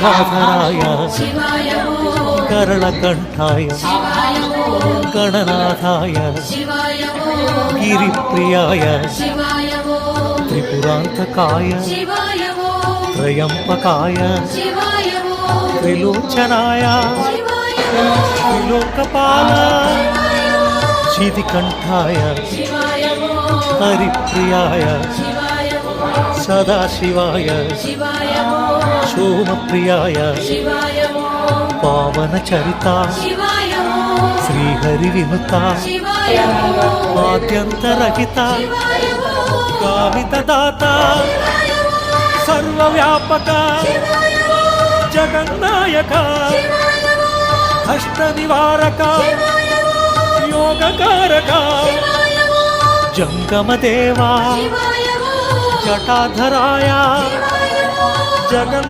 गंगाधराय करलकंठाय गणनाथाय गिरिप्रियाय त्रिपुरांतकाय त्रयंबकाय त्रिलोचनाय Trilokpal शितिकंठाय हरिप्रियाय सदाशिवाय सोमप्रियाय पावनचरिता श्रीहरिविनुता आद्यन्तरहिता कामितदाता सर्वव्यापका जगन्नायका अष्टनिवारका योगकारका जंगमदेवा जटाधराया Jagan